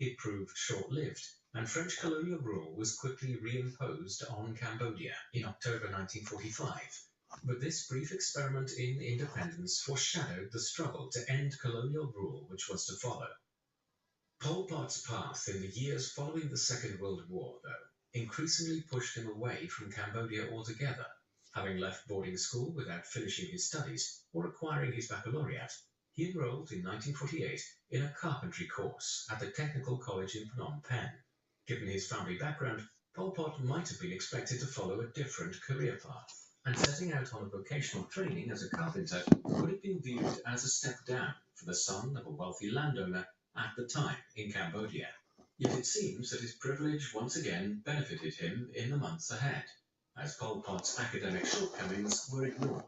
It proved short-lived, and French colonial rule was quickly reimposed on Cambodia in October 1945. But this brief experiment in independence foreshadowed the struggle to end colonial rule which was to follow. Pol Pot's path in the years following the Second World War, though, increasingly pushed him away from Cambodia altogether. Having left boarding school without finishing his studies or acquiring his baccalaureate, he enrolled in 1948 in a carpentry course at the Technical College in Phnom Penh. Given his family background, Pol Pot might have been expected to follow a different career path, and setting out on a vocational training as a carpenter would have been viewed as a step down for the son of a wealthy landowner at the time in Cambodia. Yet it seems that his privilege once again benefited him in the months ahead, as Pol Pot's academic shortcomings were ignored,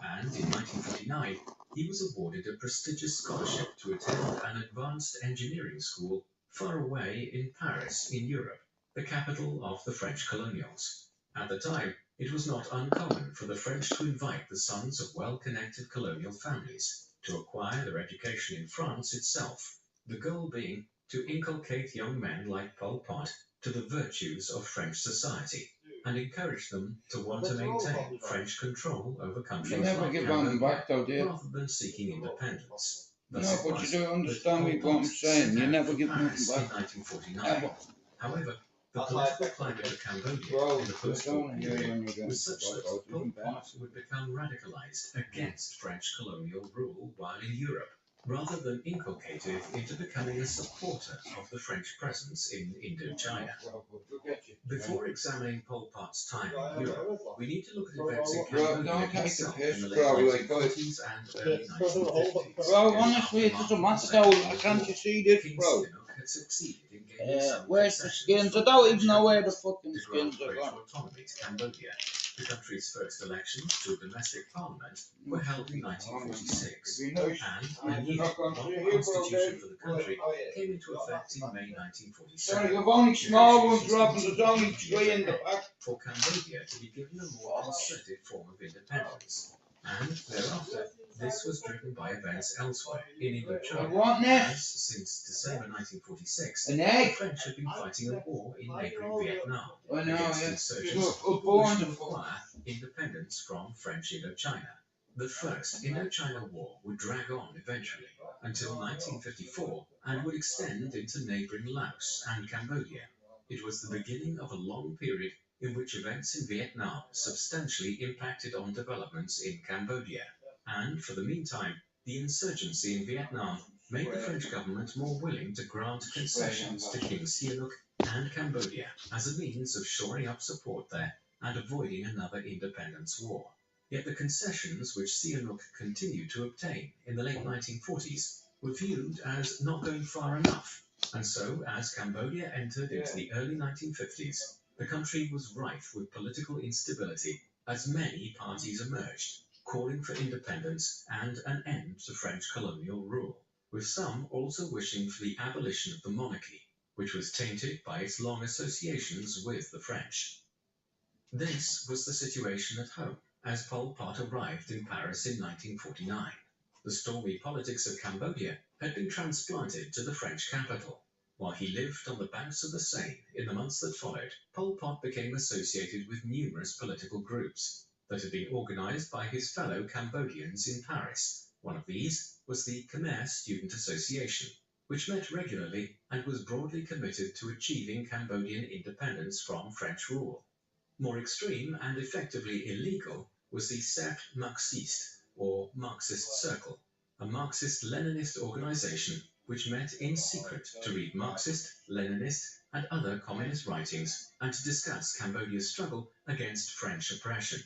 and in 1949 he was awarded a prestigious scholarship to attend an advanced engineering school far away in Paris in Europe, the capital of the French colonials. At the time, it was not uncommon for the French to invite the sons of well-connected colonial families to acquire their education in France itself, the goal being to inculcate young men like Pol Pot to the virtues of French society and encourage them to want to maintain French control over countries like Cambodia rather than seeking independence. No, but you don't understand me what I'm saying. You never give nothing back. In 1949. However, the political climate of Cambodia in the post-war period was such that Pol Pot would become radicalized against French colonial rule while in Europe, rather than inculcated into becoming a supporter of the French presence in Indochina. Before examining Pol Pot's time in Europe, we need to look at events in Cambodia itself in the late 1940s and early 1950s. Bro, honestly, it doesn't matter though. Can't you see this, bro? Had succeeded in gaining some Where's the concessions skins? I don't even know where the fucking skins are to gone. autonomy to Cambodia. The country's first elections to a domestic parliament were held in 1946, and a new constitution for the country came into effect in May 1947. Sorry, you've only small ones, Rob, and there's only 3 in the back. For Cambodia to be given a more concerted form of independence. And thereafter, this was driven by events elsewhere in Indochina, as since December 1946, the French had been fighting a war in neighbouring Vietnam against insurgents who wished to acquire independence from French Indochina. The First Indochina War would drag on eventually until 1954 and would extend into neighbouring Laos and Cambodia. It was the beginning of a long period in which events in Vietnam substantially impacted on developments in Cambodia. And for the meantime, the insurgency in Vietnam made the French government more willing to grant concessions to King Sihanouk and Cambodia as a means of shoring up support there and avoiding another independence war. Yet the concessions which Sihanouk continued to obtain in the late 1940s were viewed as not going far enough, and so as Cambodia entered into the early 1950s, the country was rife with political instability as many parties emerged, calling for independence and an end to French colonial rule, with some also wishing for the abolition of the monarchy, which was tainted by its long associations with the French. This was the situation at home as Pol Pot arrived in Paris in 1949. The stormy politics of Cambodia had been transplanted to the French capital. While he lived on the banks of the Seine in the months that followed, Pol Pot became associated with numerous political groups that had been organized by his fellow Cambodians in Paris. One of these was the Khmer Student Association, which met regularly and was broadly committed to achieving Cambodian independence from French rule. More extreme and effectively illegal was the Cercle Marxiste, or Marxist Circle, a Marxist-Leninist organization which met in secret to read Marxist, Leninist, and other communist writings and to discuss Cambodia's struggle against French oppression.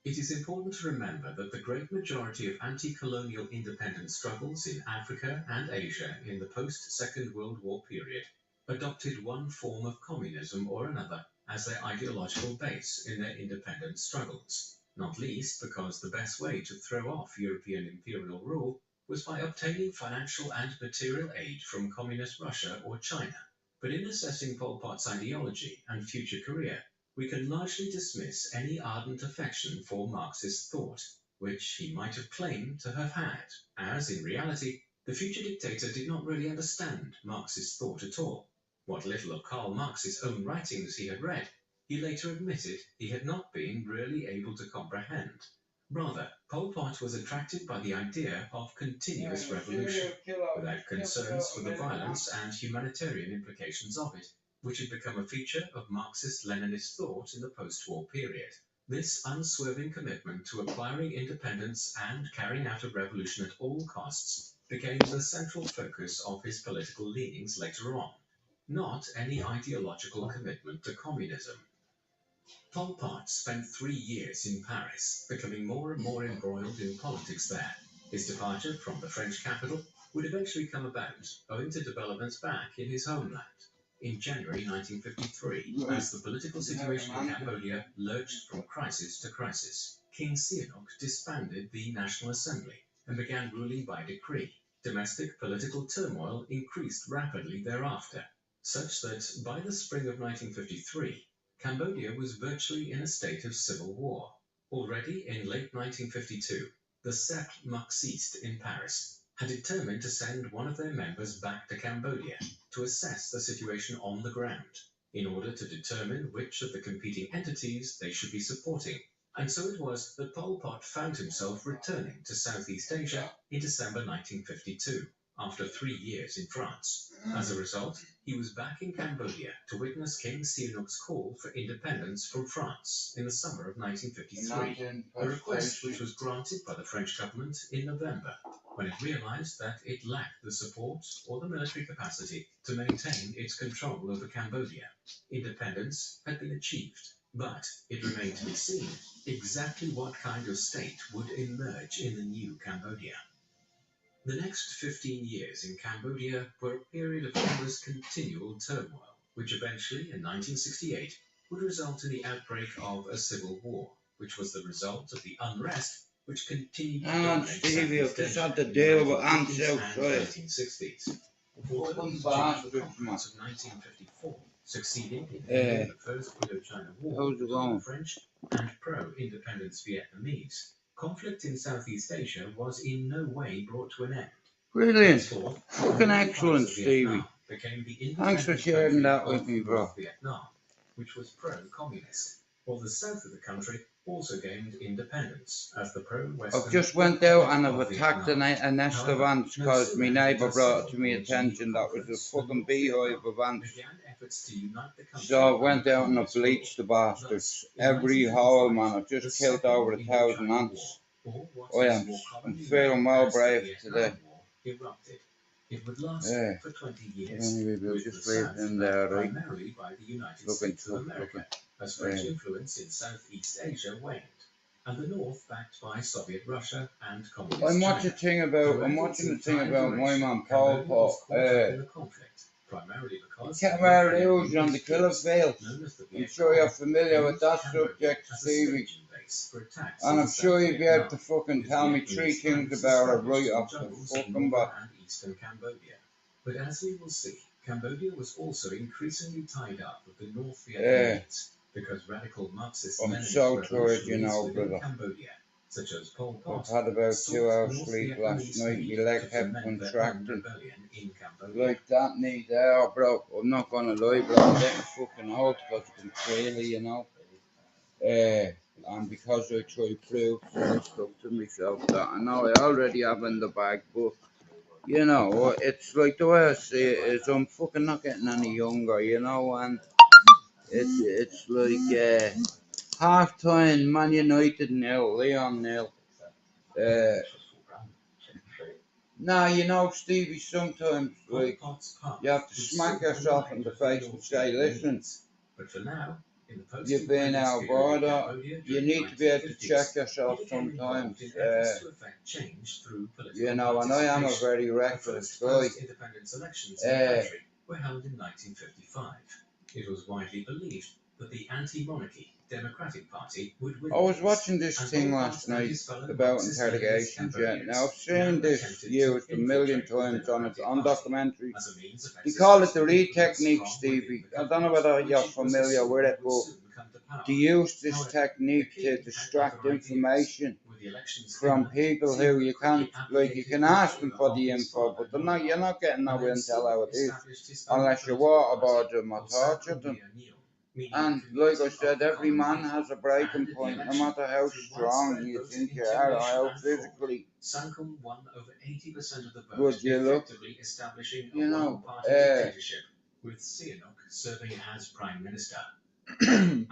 It is important to remember that the great majority of anti-colonial independence struggles in Africa and Asia in the post-Second World War period adopted one form of communism or another as their ideological base in their independence struggles, not least because the best way to throw off European imperial rule was by obtaining financial and material aid from communist Russia or China. But in assessing Pol Pot's ideology and future career, we can largely dismiss any ardent affection for Marxist thought, which he might have claimed to have had, as in reality, The future dictator did not really understand Marxist thought at all. What little of Karl Marx's own writings he had read, he later admitted he had not been really able to comprehend. Rather, Pol Pot was attracted by the idea of continuous revolution, without concerns for the violence and humanitarian implications of it, which had become a feature of Marxist-Leninist thought in the post-war period. This unswerving commitment to acquiring independence and carrying out a revolution at all costs became the central focus of his political leanings later on, not any ideological commitment to communism. Pol Pot spent 3 years in Paris, becoming more and more embroiled in politics there. His departure from the French capital would eventually come about owing to developments back in his homeland. In January 1953, as the political situation in Cambodia lurched from crisis to crisis, King Sihanouk disbanded the National Assembly and began ruling by decree. Domestic political turmoil increased rapidly thereafter, such that by the spring of 1953, Cambodia was virtually in a state of civil war. Already in late 1952, the Cercle Marxiste in Paris had determined to send one of their members back to Cambodia to assess the situation on the ground, in order to determine which of the competing entities they should be supporting. And so it was that Pol Pot found himself returning to Southeast Asia in December 1952, after 3 years in France. As a result, he was back in Cambodia to witness King Sihanouk's call for independence from France in the summer of 1953, a request which was granted by the French government in November, when it realized that it lacked the support or the military capacity to maintain its control over Cambodia. Independence had been achieved, but it remained to be seen exactly what kind of state would emerge in the new Cambodia. The next 15 years in Cambodia were a period of almost continual turmoil, which eventually, in 1968, would result in the outbreak of a civil war, which was the result of the unrest which continued to dominate Stevie, I've just had to in deal the with ants 1950s and outside. 1960s. Although Fucking the bastards, conference of 1954 succeeded in ending the First Indochina War How's it between going? the French and pro-independence Vietnamese, conflict in Southeast Asia was in no way brought to an end. Brilliant. Henceforth, Fucking many excellent, parts of Vietnam Stevie. became the Thanks for independent sharing country that with of me, bro. North Vietnam, which was pro-communist, while the south of the country also gained independence as the pro-Western. I've just went out and I've of attacked a Vietnam. nest of However, ants no because my sooner neighbour did brought it the to my Second attention that was a Conference fucking North beehive Vietnam of ants. began efforts to unite the country So I went under out and I communist rule. bleached the bastards. Thus, in Every hole, 1945, man. I've the just killed Second over 1,000 Indochina ants. War, or what I is am more I'm commonly feeling known well as the brave Vietnam today. War, erupted. It would last Yeah. for 20 But years, anyway, we'll with just the leave South it in led there, right? primarily by the United Looking States of tough, America, as looking. French influence in Southeast Asia waned, and the North backed by Soviet Russia and Communist I'm China. watching the thing about my man Pol Pot. Camera Rouge on the killer field. I'm sure you're familiar with that subject, Stevie. And I'm sure you'll be able to fucking tell me 3 things about it right off the fucking bat. But as we will see, Cambodia was also increasingly tied up with the North Vietnamese because radical Marxist I'm Leninist so tired, you revolutionaries know, within brother. Cambodia, such as Pol I've Pot, had about 2 hours North sleep last Vietnamese night. aid My leg to kept foment their own contracting. rebellion in Cambodia. Like that knee there, bro. I'm not gonna lie, bro. I'm getting fucking old because I can feel it, you know. And because I try fruits and stuff to myself that I know I already have in the bag, but you know, it's like the way I see it is I'm fucking not getting any younger, you know, and it's like half time Man United 0, Leon 0. Nah, you know, Stevie, sometimes like you have to smack yourself in the face and say, listen, you've been out of order. You need to be able to check yourself sometimes. You know, and I am a very reckless guy. Were held in 1955. It was widely believed that the anti-monarchy Democratic Party would win. I was watching this thing last night about interrogations. Yeah, now I've seen this used a million times on documentaries. They call it the Reed technique, Stevie. I don't know whether you're familiar with it, but they use this technique to distract information from people who you can't, like, you can ask them for the info, but you're not getting nowhere and tell how it is, unless you waterboard them or torture them. And like I said, every man has a breaking point, no matter how strong you think you are or how physically good you look. You know, with Sihanouk serving as Prime Minister.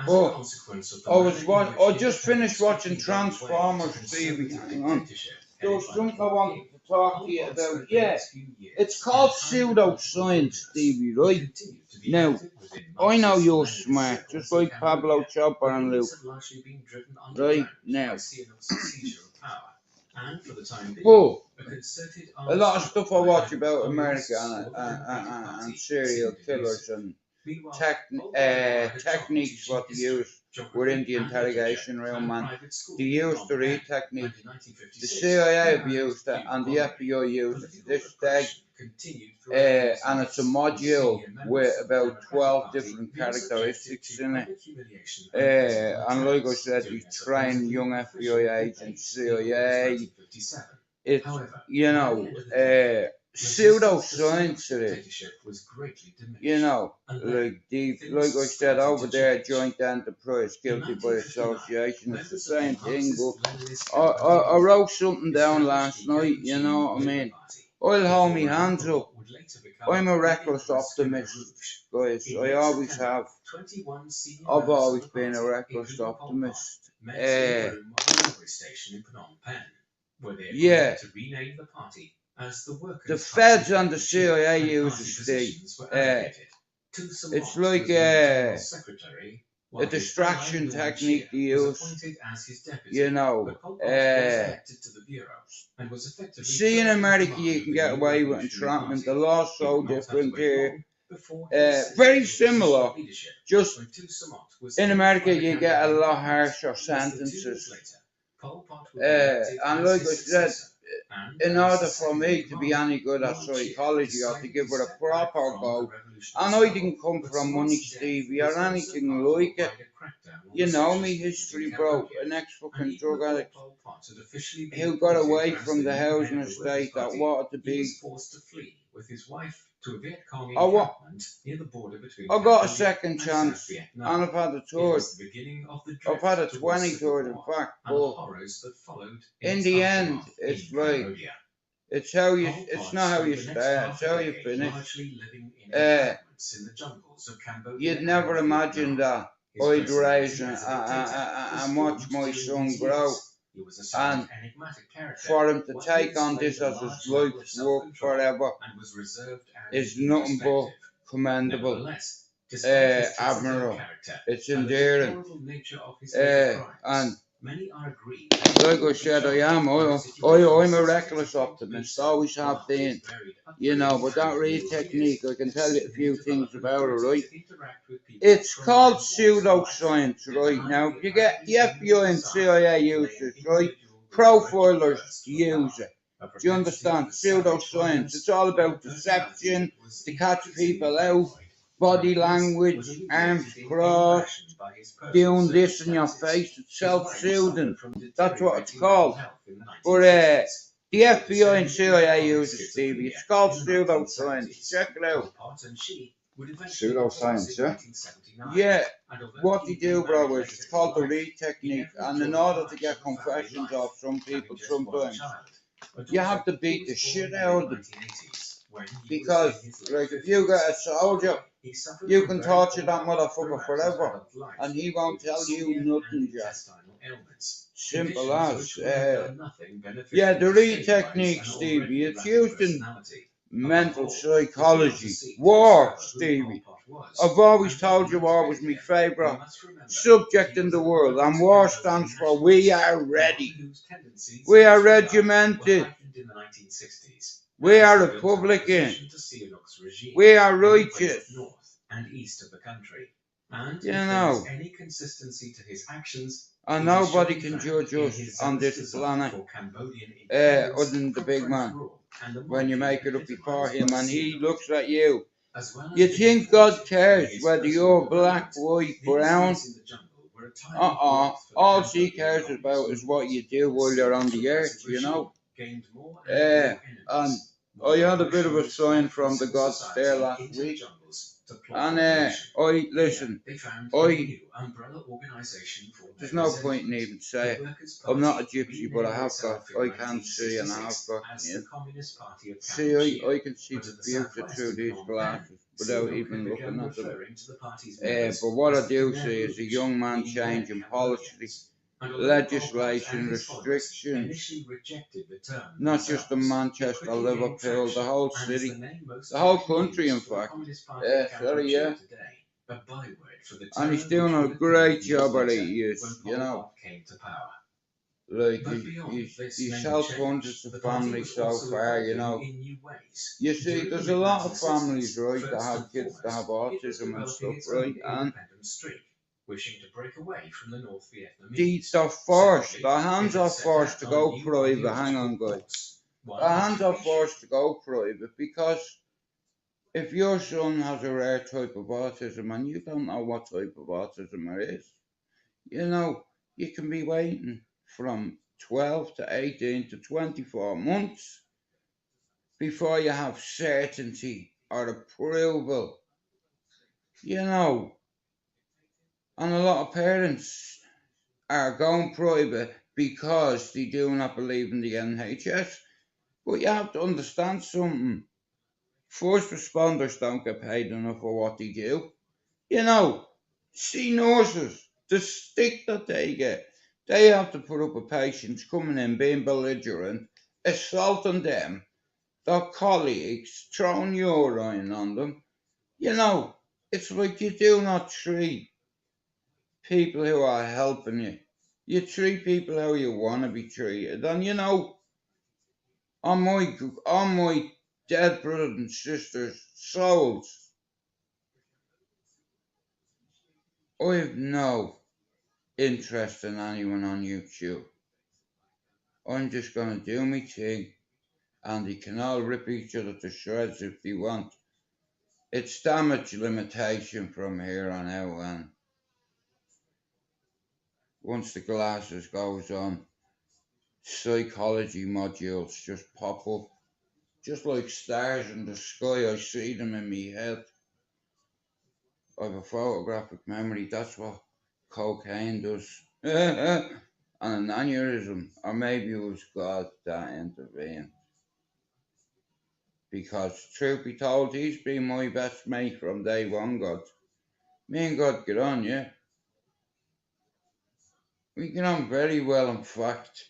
but I just finished watching Transformers TV. Hang on. There was something I wanted to talk to you about. Yeah, it's called pseudoscience, Stevie, right? Now, I know you're smart, just like Pablo Chopper and Luke. Right now. But a lot of stuff I watch about America and serial killers and techniques what they use within the interrogation room, man. They use the read technique. The CIA have used it and the FBI use it to this day. And it's a module with about 12 different characteristics in it. And like I said, they train young FBI agents, CIA. It's, you know, pseudoscience it is. You know, like I said, over there, joint enterprise, guilty by association, it's the same thing. But I wrote something down last night, you know what I mean? I'll hold my hands up. I'm a reckless optimist, guys. I always have. I've always been a reckless optimist. Yeah. The feds and the CIA use it's like a distraction technique they use. You know, see, in America you can get away with entrapment. The law's so different here. Very similar. Just in America you get a lot harsher sentences. And like I said, in order for me to be any good at psychology, I have to give it a proper go. And I didn't come from money, Stevie, or anything like it. You know me history, bro. An ex-fucking drug addict who got away from the housing estate that wanted to be. I got a second chance, and I've had a third. I've had a 23rd, in fact, but in the end, it's like, it's not how you start, it's how you finish. You'd never imagine that I'd raise and watch my son grow, and for him to take on this as his life's work forever is nothing but commendable, admirable. It's endearing, and like I said, I'm a reckless optimist, always have been, you know, but that read technique, I can tell you a few things about it, right? It's called pseudoscience, right? Now, you get the FBI and CIA use it, right? Profilers use it. Do you understand? Pseudoscience, it's all about deception, to catch people out, body language, arms crossed, doing this in your face, it's self-soothing. That's what it's called. But the FBI and CIA use it, Stevie. It's called pseudoscience. Check it out. Pseudoscience, yeah? Yeah. What they do, bro, is it's called the read technique. And in order to get confessions off some people sometimes, you have to beat the shit out of them. Because, like, if you get a soldier, you can torture that motherfucker forever, and he won't tell you nothing, Jack. Simple as. Yeah, the read technique, Stevie, it's used in mental psychology. War, Stevie. I've always told you war was my favourite subject in the world, and war stands for we are ready. We are regimented. We are Republican. We are righteous. You know, and nobody can judge us on this planet other than the big man. When you make it up before him and he looks at you, you think God cares whether you're black, white, brown, All she cares about is what you do while you're on the earth, you know. And I had a bit of a sign from the gods there last week. And listen, there's no point in even saying I'm not a gypsy, but I can see and I have got. Yeah. See, I can see the future through these glasses without even looking at them. But what I do see is a young man changing policy, legislation, restrictions, not just in Manchester, Liverpool, the whole city, the whole country, in fact. Yeah. And he's doing a great job at it, you know. Like, he's helped hundreds of families so far, you know. You see, there's a lot of families, right, that have kids that have autism and stuff, right, and they're forced, their hands are forced to go private. Hang on, guys. Their hands are forced to go private because if your son has a rare type of autism and you don't know what type of autism it is, you know, you can be waiting from 12 to 18 to 24 months before you have certainty or approval, you know. And a lot of parents are going private because they do not believe in the NHS. But you have to understand something. First responders don't get paid enough for what they do. You know, see nurses, the stick that they get. They have to put up with patients coming in, being belligerent, assaulting them, their colleagues, throwing urine on them. You know, it's like you do not treat people who are helping you. You treat people how you want to be treated. And you know, on my dead brothers and sisters' souls, I have no interest in anyone on YouTube. I'm just gonna do my thing, and they can all rip each other to shreds if they want. It's damage limitation from here on out, and once the glasses goes on, psychology modules just pop up, just like stars in the sky. I see them in my head. I have a photographic memory. That's what cocaine does. And an aneurysm, or maybe it was God that intervened. Because, truth be told, he's been my best mate from day one, God. Me and God get on, yeah. We get on very well, in fact.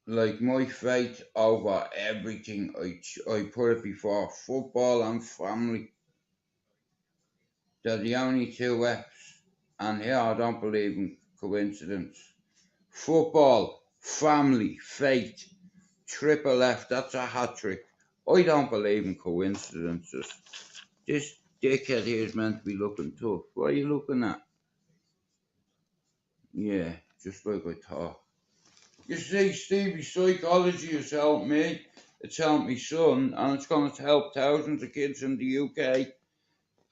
Like my faith over everything, I put it before football and family. They're the only two F's. And here I don't believe in coincidence. Football, family, faith, triple F, that's a hat trick. I don't believe in coincidences. This dickhead here is meant to be looking tough. What are you looking at? Yeah, just like I thought. You see, Stevie, psychology has helped me. It's helped my son, and it's going to help thousands of kids in the UK.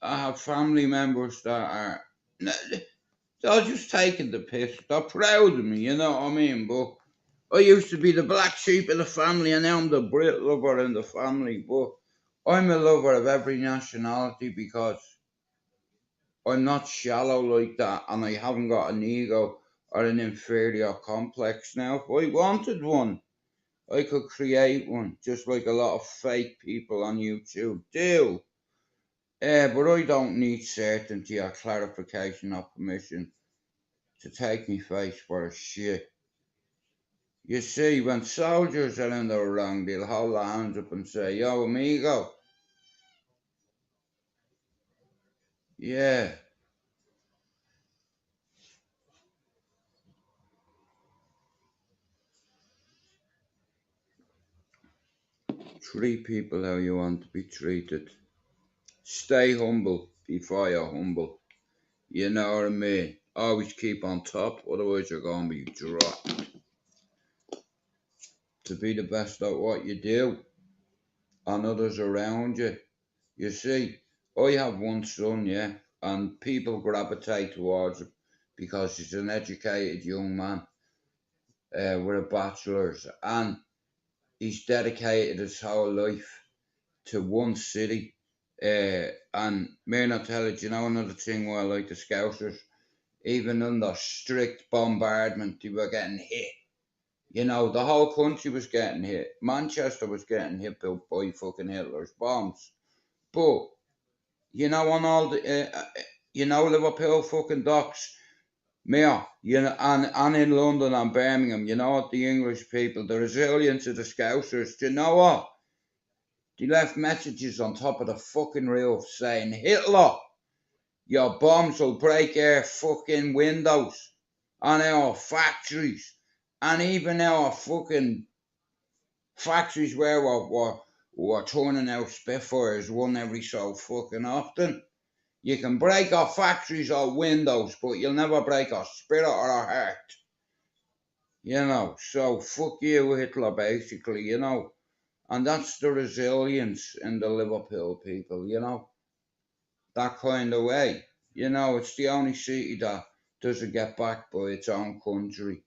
I have family members that are, they're just taking the piss. They're proud of me, you know what I mean? But I used to be the black sheep of the family, and now I'm the Brit lover in the family. But I'm a lover of every nationality because I'm not shallow like that, and I haven't got an ego or an inferior complex. Now, if I wanted one, I could create one, just like a lot of fake people on YouTube do. But I don't need certainty or clarification or permission to take me face for a shit. You see, when soldiers are in the wrong, they'll hold their hands up and say, "Yo, amigo." Yeah. Treat people how you want to be treated. Stay humble before you're humble. You know what I mean? Always keep on top, otherwise you're going to be dropped. To be the best at what you do and others around you. You see, I have one son, yeah, and people gravitate towards him because he's an educated young man with a bachelor's, and he's dedicated his whole life to one city. And may not tell it, you know, another thing where like the Scousers, even under strict bombardment, they were getting hit. You know, the whole country was getting hit. Manchester was getting hit by fucking Hitler's bombs. But, you know, on all the, you know, Liverpool fucking docks, Mayor, you know, and in London and Birmingham, you know what, the English people, the resilience of the Scousers, do you know what? They left messages on top of the fucking roof saying, Hitler, your bombs will break our fucking windows on our factories and even our fucking factories where we're turning out Spitfires one every so fucking often. You can break our factories or windows, but you'll never break our spirit or our heart. You know, so fuck you, Hitler, basically, you know. And that's the resilience in the Liverpool people, you know. That kind of way. You know, it's the only city that doesn't get backed by its own country.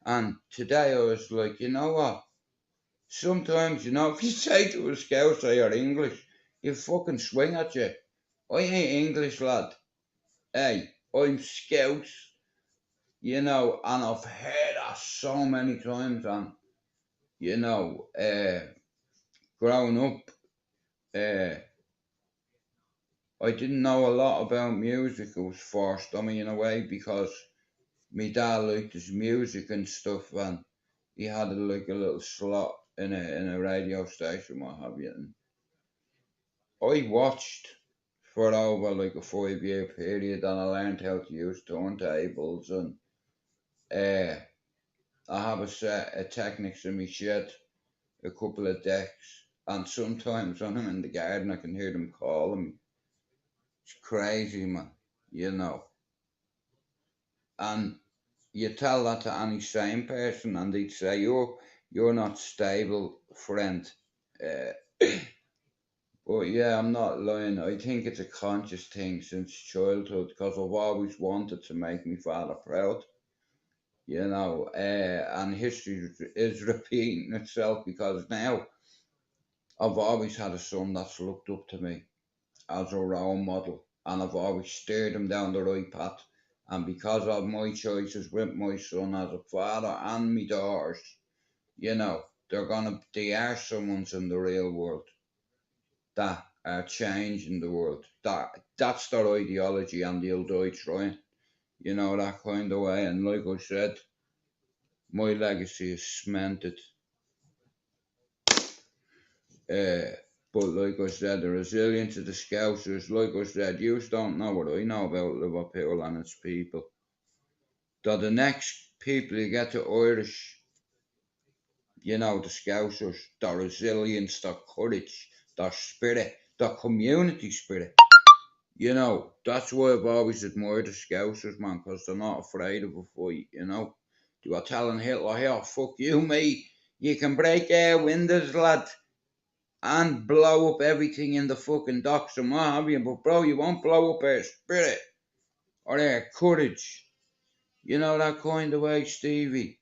And today I was like, you know what? Sometimes, you know, if you say to a scout you're English, he'll fucking swing at you. I ain't English, lad. Hey, I'm Scouse. You know, and I've heard that so many times, and, you know, growing up, I didn't know a lot about music. It was forced on me in a way because my dad liked his music and stuff, and he had like a little slot in a radio station, what have you. And I watched for over like a 5 year period, and I learned how to use turntables, and I have a set of Technics in my shed, a couple of decks, and sometimes when I'm in the garden I can hear them calling me. It's crazy, man, you know. And you tell that to any sane person, and they'd say you're not stable, friend. Uh, but yeah, I'm not lying. I think it's a conscious thing since childhood because I've always wanted to make my father proud. You know, and history is repeating itself because now I've always had a son that's looked up to me as a role model, and I've always steered him down the right path. And because of my choices with my son as a father and my daughters, you know, they are someone's in the real world that are changing the world. That's their ideology, and they'll die trying, you know, that kind of way. And like I said, my legacy is cemented. Uh, but like I said, the resilience of the Scousers, like I said, you don't know what I know about Liverpool and its people. That the next people you get to Irish, you know, the Scousers, their resilience, their courage, their spirit, their community spirit. You know, that's why I've always admired the Scousers, man, because they're not afraid of a fight, you know. They were telling Hitler, here, fuck you, mate. You can break our windows, lad, and blow up everything in the fucking docks and what have you, but bro, you won't blow up our spirit or our courage. You know that kind of way, Stevie.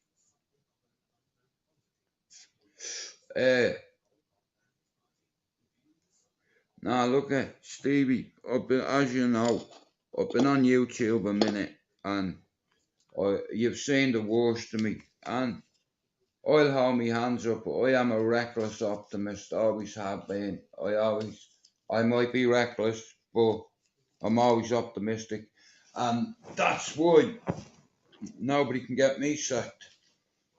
Now look at Stevie. As you know, I've been on YouTube a minute, and you've seen the worst of me, and I'll hold my hands up. I am a reckless optimist. Always have been. I might be reckless, but I'm always optimistic, and that's why nobody can get me sacked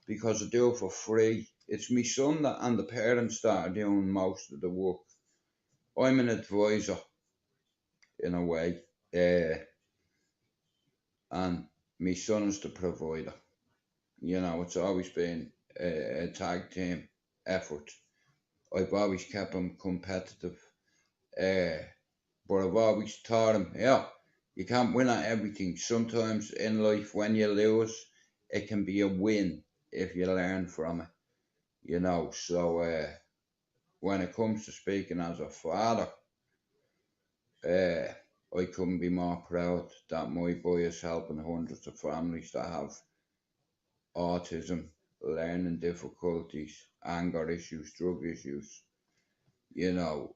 because I do it for free. It's my son and the parents that are doing most of the work. I'm an advisor in a way, and my son is the provider. You know, it's always been a tag team effort. I've always kept him competitive, but I've always taught him, yeah, you can't win at everything. Sometimes in life, when you lose, it can be a win if you learn from it. You know, so when it comes to speaking as a father, I couldn't be more proud that my boy is helping hundreds of families that have autism, learning difficulties, anger issues, drug issues, you know,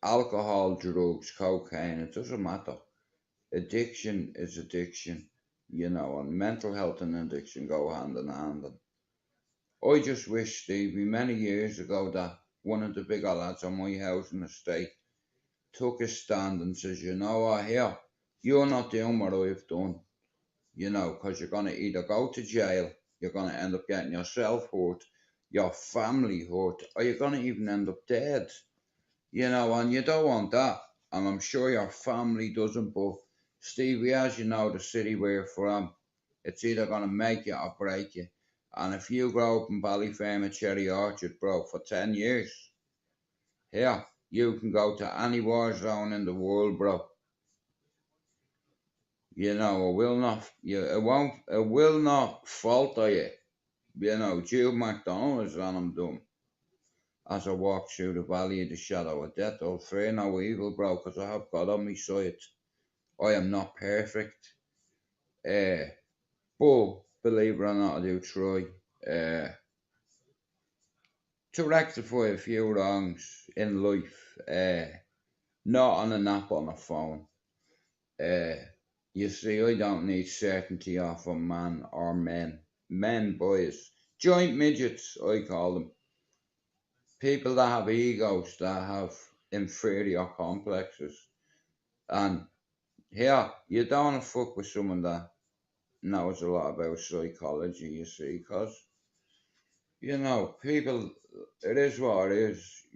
alcohol, drugs, cocaine, it doesn't matter. Addiction is addiction, and mental health and addiction go hand in hand. And I just wish, Stevie, many years ago that one of the bigger lads on my housing estate took a stand and says, you know what, here, you're not doing what I've done, because you're going to either go to jail, you're going to end up getting yourself hurt, your family hurt, or you're going to even end up dead, and you don't want that. And I'm sure your family doesn't, but Stevie, as you know, the city we're from, it's either going to make you or break you. And if you grow up in Ballyfermot or Cherry Orchard, bro, for 10 years, here, you can go to any war zone in the world, bro. It will not falter you. Jude McDonald is on him dumb. As I walk through the valley of the shadow of death, I'll fear no evil, bro, because I have God on my side. I am not perfect. But believe it or not, I do try to rectify a few wrongs in life. Not on an app on a phone. You see, I don't need certainty off a man or men. Men, boys. Giant midgets, I call them. People that have egos, that have inferior complexes. And here, you don't want to fuck with someone that knows a lot about psychology, you see, because, people, it is what it is,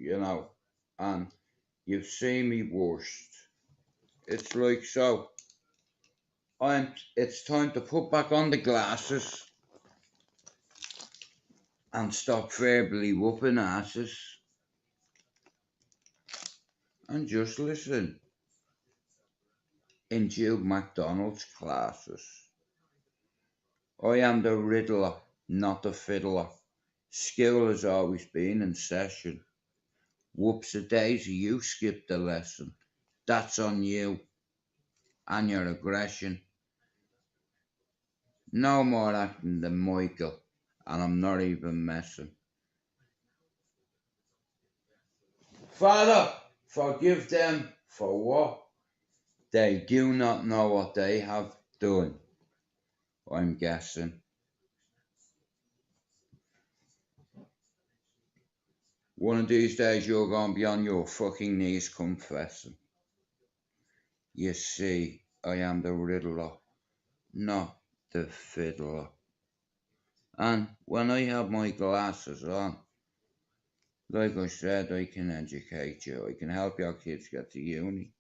and you've seen me worst. It's like, so, it's time to put back on the glasses and stop verbally whooping asses and just listen. In Jude McDonald's classes, I am the riddler, not the fiddler. School has always been in session. Whoops a daisy, you skipped the lesson. That's on you and your aggression. No more acting than Michael, and I'm not even messing. Father, forgive them for what? They do not know what they have done, I'm guessing. One of these days you're going to be on your fucking knees confessing. You see, I am the riddler, not the fiddler. And when I have my glasses on, like I said, I can educate you. I can help your kids get to uni.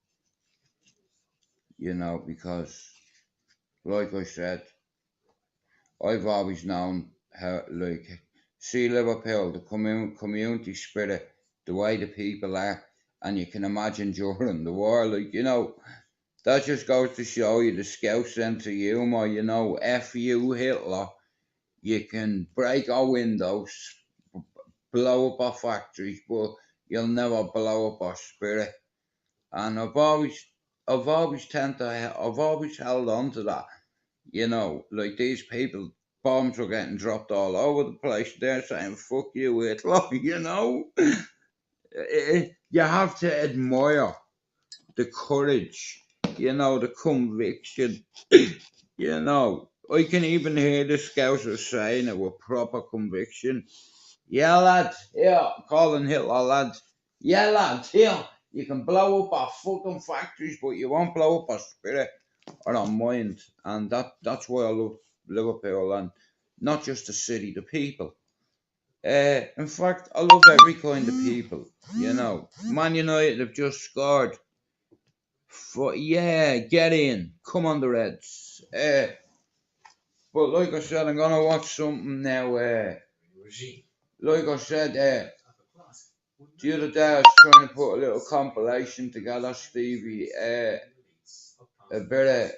Because, like I said, I've always known how, see Liverpool, the community spirit, the way the people are, and you can imagine during the war, that just goes to show you the scout sense of humour, F you Hitler, you can break our windows, blow up our factories, but you'll never blow up our spirit. And I've always held on to that. Like these people, bombs were getting dropped all over the place. They're saying, fuck you, Hitler, You have to admire the courage, the conviction, I can even hear the Scousers saying it with proper conviction. Yeah, lad, here, calling Hitler, lad. Yeah, lad, here, you can blow up our fucking factories, but you won't blow up our spirit or our mind. And that's why I love Liverpool, and not just the city, the people. In fact, I love every kind of people, Man United have just scored. Yeah, get in. Come on, the Reds. But like I said, I'm gonna watch something now. Like I said, the other day I was trying to put a little compilation together, Stevie. A bit of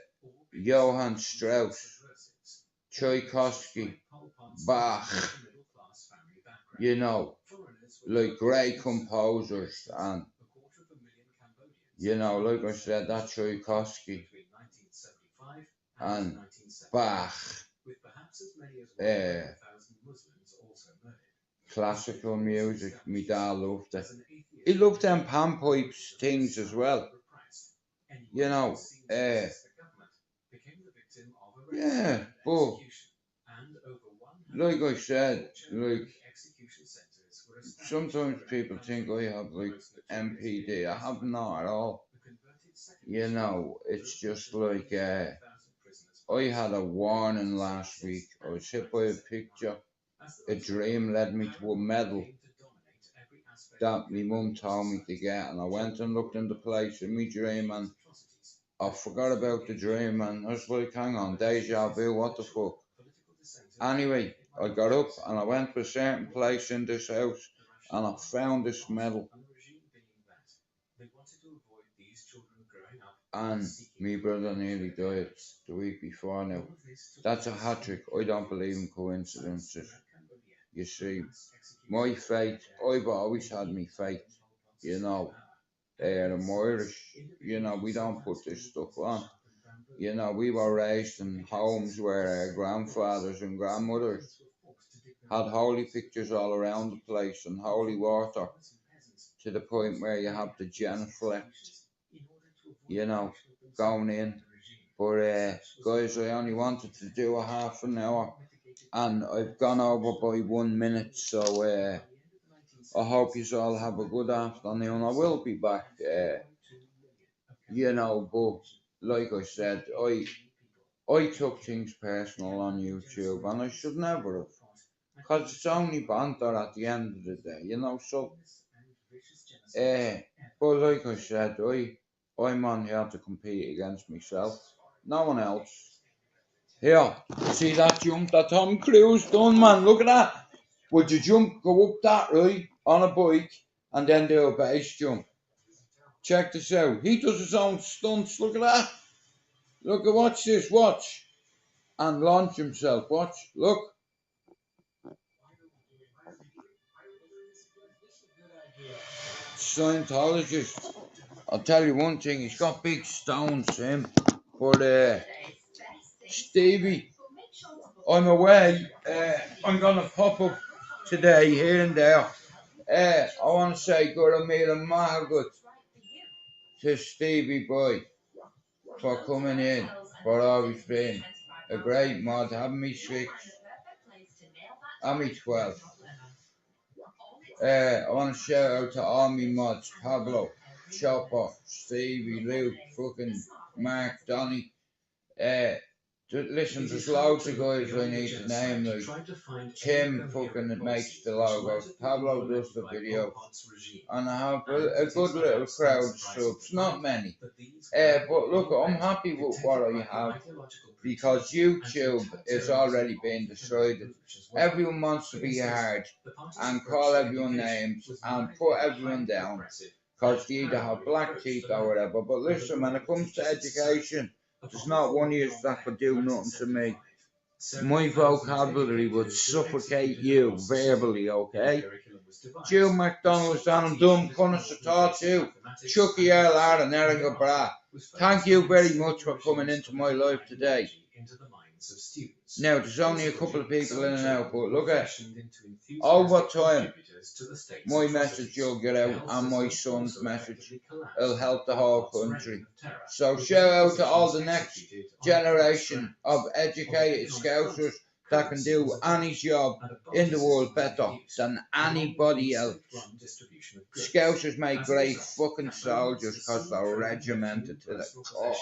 Johann Strauss, Tchaikovsky, Bach, like great composers, and You know, like I said, that Tchaikovsky and Bach, classical music, my dad loved it. He loved them panpipes things as well. You know, yeah, but like I said, like sometimes people think I have like MPD. I have not at all. You know, it's just like I had a warning last week. I was hit by a picture. A dream led me to a medal that my mum told me to get, and I went and looked in the place in my dream, and I forgot about the dream, and I was like, hang on, deja vu, what the fuck? Anyway, I got up and I went to a certain place in this house, and I found this medal. And my brother nearly died the week before now. That's a hat trick. I don't believe in coincidences. You see, my faith, I've always had my faith, you know. I'm Irish, you know, we don't put this stuff on. You know, we were raised in homes where our grandfathers and grandmothers had holy pictures all around the place and holy water to the point where you have the genuflect, you know, going in. But guys, I only wanted to do a half an hour and I've gone over by 1 minute, so I hope you all have a good afternoon. I will be back, you know, but like I said, I took things personal on YouTube and I should never have, because it's only banter at the end of the day, you know, so, but like I said, I'm on here to compete against myself, no one else. Here, see that jump that Tom Cruise done, man, look at that. Would you go up that, right, on a bike, and then do a base jump? Check this out, he does his own stunts, look at that. Look at, watch this, watch. And launch himself, watch, look. Scientologist. I'll tell you one thing, he's got big stones, him. But Stevie, I'm away. I'm gonna pop up today here and there. I want to say good meal and Mahagut to Stevie boy for coming in, for always being a great mod, having me 6, and me 12. I want to shout out to all me mods, Pablo, Chopper, Stevie, Luke, fucking Mark, Donny. Listen, there's loads of guys I need to name, like Tim fucking that makes the logo, Pablo does the video, and I have a good little crowd of subs, not many. But look, I'm happy with what I have, because YouTube is already being decided. Everyone wants to be hard and call everyone names and put everyone down, because they either have black teeth or whatever. But listen, when it comes to education, there's not one of you that could do nothing to me. My vocabulary would suffocate you verbally, okay? Joe McDonald's and I'm done, Connors to talk to, Chucky LR and Erica Bra. Thank you very much for coming into my life today. Now, there's only a couple of people in and out, but look at over time, my message will get out and my son's message will help the whole country. So shout out to all the next generation of educated Scousers that can do any job in the world better than anybody else. Scousers make great fucking soldiers because they're regimented to the core.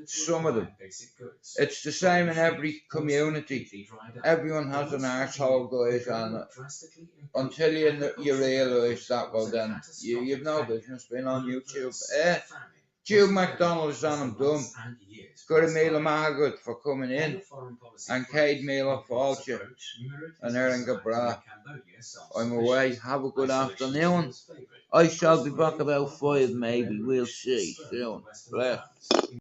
Some of them. It's the same in every community. Everyone has an arsehole, guys, and until you realise that, well then, you've no business being on YouTube. Joe McDonald's and I'm done. Good Mila Mahagut for coming in, and Cade Mila Falcher, and Erin Gabra. I'm away, have a good afternoon. I shall be back about 5 maybe, we'll see soon. Bless.